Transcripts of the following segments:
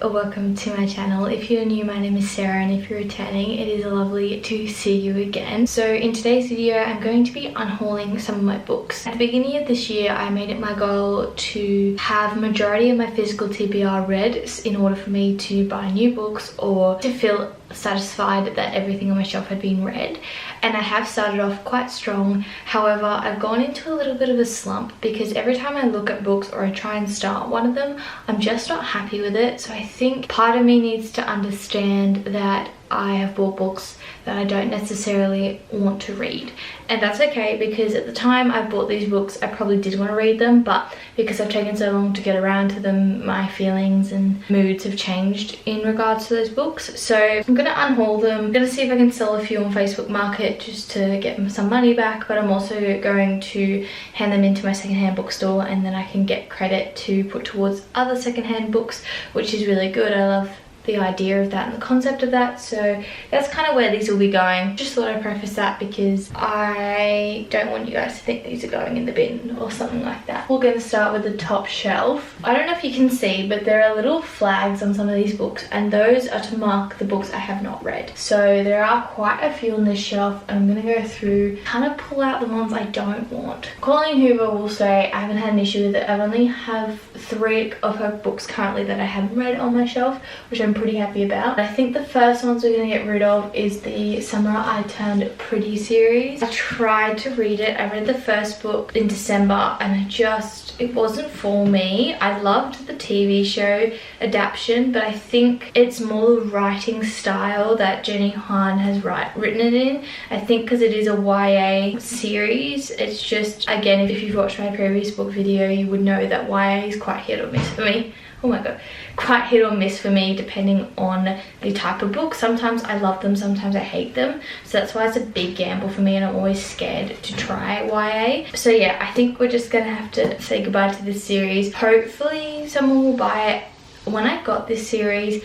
or welcome to my channel. If you're new, my name is Sarah, and if you're returning, it is lovely to see you again. So in today's video, I'm going to be unhauling some of my books. At the beginning of this year, I made it my goal to have majority of my physical TBR read in order for me to buy new books or to feel satisfied that everything on my shelf had been read, and I have started off quite strong. However, I've gone into a little bit of a slump because every time I look at books or I try and start one of them, I'm just not happy with it. So I think part of me needs to understand that I have bought books that I don't necessarily want to read, and that's okay, because at the time I bought these books I probably did want to read them, but because I've taken so long to get around to them, my feelings and moods have changed in regards to those books. So I'm gonna unhaul them. I'm gonna see if I can sell a few on Facebook Market just to get some money back, but I'm also going to hand them into my secondhand bookstore, and then I can get credit to put towards other secondhand books, which is really good. I love the idea of that and the concept of that, so that's kind of where these will be going. Just thought I'd preface that because I don't want you guys to think these are going in the bin or something like that. We're going to start with the top shelf. I don't know if you can see, but there are little flags on some of these books, and those are to mark the books I have not read. So there are quite a few on this shelf, and I'm going to go through, kind of pull out the ones I don't want. Colleen Hoover will say I haven't had an issue with it. I only have 3 of her books currently that I haven't read on my shelf, which I'm pretty happy about. I think the first ones we're going to get rid of is the Summer I Turned Pretty series. I tried to read it. I read the first book in December, and it wasn't for me. I loved the TV show adaptation, but I think it's more the writing style that Jenny Han has written it in. I think because it is a YA series, it's just, again, if you've watched my previous book video, you would know that YA is quite hit or miss for me. Oh my god, quite hit or miss for me depending on the type of book. Sometimes I love them, sometimes I hate them, so that's why it's a big gamble for me, and I'm always scared to try YA. So yeah, I think we're just gonna have to say goodbye to this series. Hopefully someone will buy it. When I got this series,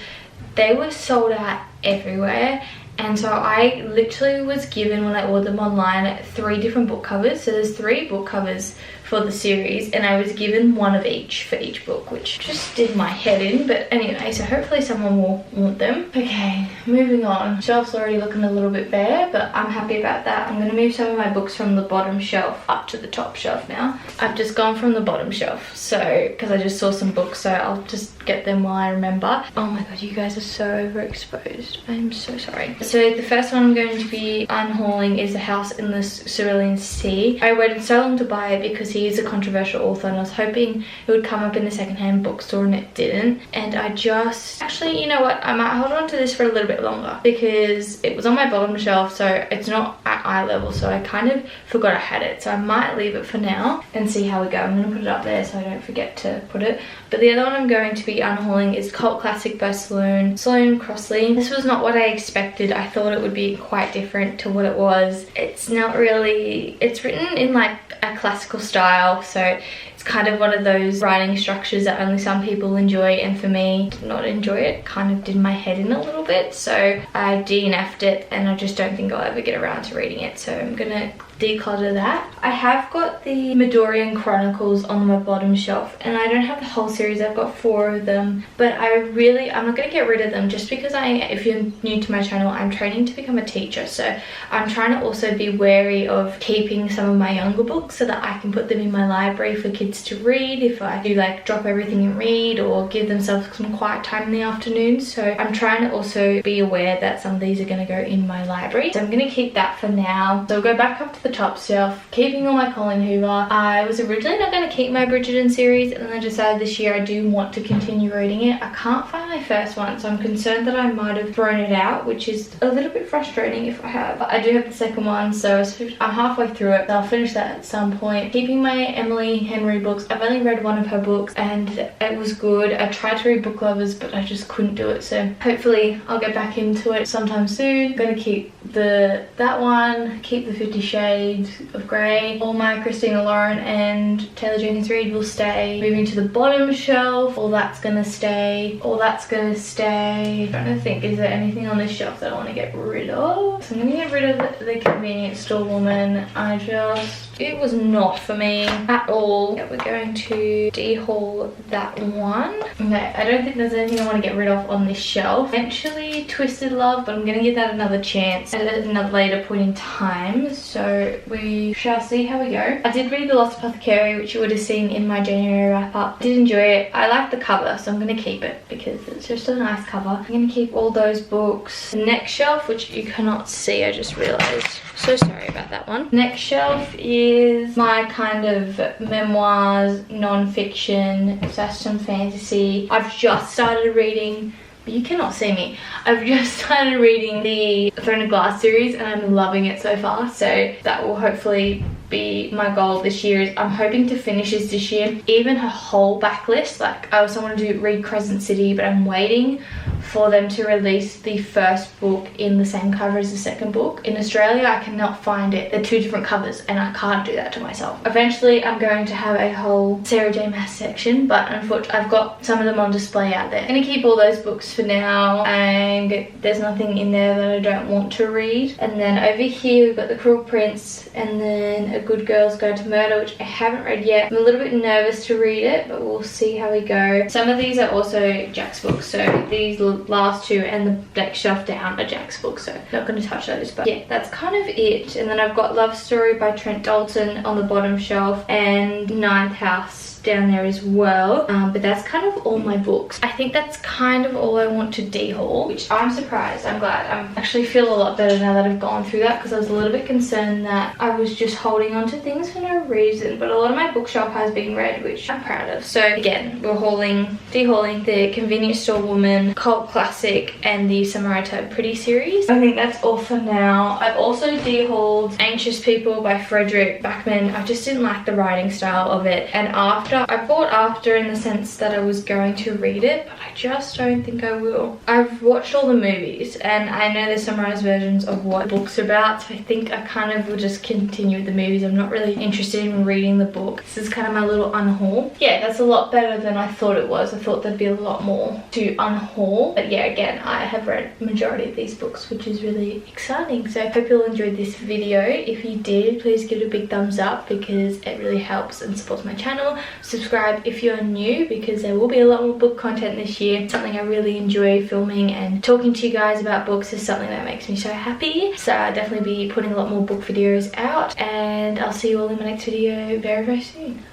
they were sold out everywhere, and so I literally was given, when I ordered them online, 3 different book covers. So there's 3 book covers for the series, and I was given 1 of each for each book, which just did my head in. But anyway, so hopefully someone will want them. Okay, moving on. Shelf's already looking a little bit bare, but I'm happy about that. I'm going to move some of my books from the bottom shelf up to the top shelf now. I've just gone from the bottom shelf, so because I just saw some books, so I'll just get them while I remember. Oh my god, you guys are so overexposed. I'm so sorry. So the first one I'm going to be unhauling is The House in the Cerulean Sea. I waited so long to buy it because he is a controversial author, and I was hoping it would come up in the secondhand bookstore, and it didn't. And I just, actually, you know what, I might hold on to this for a little bit longer because it was on my bottom shelf, so it's not at eye level, so I kind of forgot I had it. So I might leave it for now and see how we go. I'm going to put it up there so I don't forget to put it. But the other one I'm going to be unhauling is Cult Classic by Sloane Crossley. This was not what I expected. I thought it would be quite different to what it was. It's not really, it's written in like a classical style, so it's kind of one of those writing structures that only some people enjoy, and for me, did not enjoy it. Kind of did my head in a little bit, so I DNF'd it, and I just don't think I'll ever get around to reading it, so I'm gonna declutter that. I have got the Midorian Chronicles on my bottom shelf, and I don't have the whole series. I've got 4 of them, but I'm not gonna get rid of them just because if you're new to my channel, I'm training to become a teacher, so I'm trying to also be wary of keeping some of my younger books so that I can put them in my library for kids to read if I do like drop everything and read, or give themselves some quiet time in the afternoon. So I'm trying to also be aware that some of these are going to go in my library, so I'm going to keep that for now. So I'll go back up to the top shelf, keeping all my Colleen Hoover. I was originally not going to keep my Bridgerton series, and then I decided this year I do want to continue reading it. I can't find my first one, so I'm concerned that I might have thrown it out, which is a little bit frustrating if I have. But I do have the second one, so I'm halfway through it, so I'll finish that at some point. Keeping my Emily Henry books. I've only read 1 of her books, and it was good. I tried to read Book Lovers, but I just couldn't do it, so hopefully I'll get back into it sometime soon. I'm gonna keep that one, keep the 50 Shades of Grey. All my Christina Lauren and Taylor Jenkins Reid will stay. Moving to the bottom shelf, all that's gonna stay. All that's gonna stay. I'm trying to think, is there anything on this shelf that I want to get rid of? So I'm gonna get rid of the Convenience Store Woman. It was not for me at all. It we're going to de-haul that one. Okay, I don't think there's anything I want to get rid of on this shelf. Eventually Twisted Love, but I'm going to give that another chance at another later point in time. So we shall see how we go. I did read The Lost Apothecary, which you would have seen in my January wrap-up. I did enjoy it. I like the cover, so I'm going to keep it because it's just a nice cover. I'm going to keep all those books. The next shelf, which you cannot see, I just realised. So sorry about that one. Next shelf is my kind of memoirs, non-fiction, / some fantasy. I've just started reading, but you cannot see me. I've just started reading the Throne of Glass series and I'm loving it so far. So that will hopefully be my goal this year. I'm hoping to finish this year. Even her whole backlist, like I also want to read Crescent City, but I'm waiting for them to release the first book in the same cover as the second book. In Australia, I cannot find it. They're two different covers and I can't do that to myself. Eventually, I'm going to have a whole Sarah J Maas section, but unfortunately, I've got some of them on display out there. I'm going to keep all those books for now, and there's nothing in there that I don't want to read. And then over here, we've got The Cruel Prince and then A Good Girl's Guide to Murder, which I haven't read yet. I'm a little bit nervous to read it, but we'll see how we go. Some of these are also Jack's books, so these last two and the next shelf down are Jack's books, so not going to touch those. But yeah, that's kind of it. And then I've got Love Story by Trent Dalton on the bottom shelf and Ninth House down there as well, but that's kind of all my books. I think that's kind of all I want to de-haul, which I'm surprised. I'm glad. I actually feel a lot better now that I've gone through that, because I was a little bit concerned that I was just holding on to things for no reason. But a lot of my bookshelf has been read, which I'm proud of. So again, we're de-hauling the Convenience Store Woman, Cult Classic, and the Samurai Type Pretty series. I think that's all for now. I've also de-hauled Anxious People by Frederick Backman. I just didn't like the writing style of it, and I bought after in the sense that I was going to read it, but I just don't think I will. I've watched all the movies and I know there's summarized versions of what the book's about, so I think I kind of will just continue with the movies. I'm not really interested in reading the book. This is kind of my little unhaul. Yeah, that's a lot better than I thought it was. I thought there'd be a lot more to unhaul, but yeah, again, I have read the majority of these books, which is really exciting. So I hope you all enjoyed this video. If you did, please give it a big thumbs up because it really helps and supports my channel. Subscribe if you're new, because there will be a lot more book content this year. Something I really enjoy filming, and talking to you guys about books is something that makes me so happy. So I'll definitely be putting a lot more book videos out, and I'll see you all in my next video very, very soon.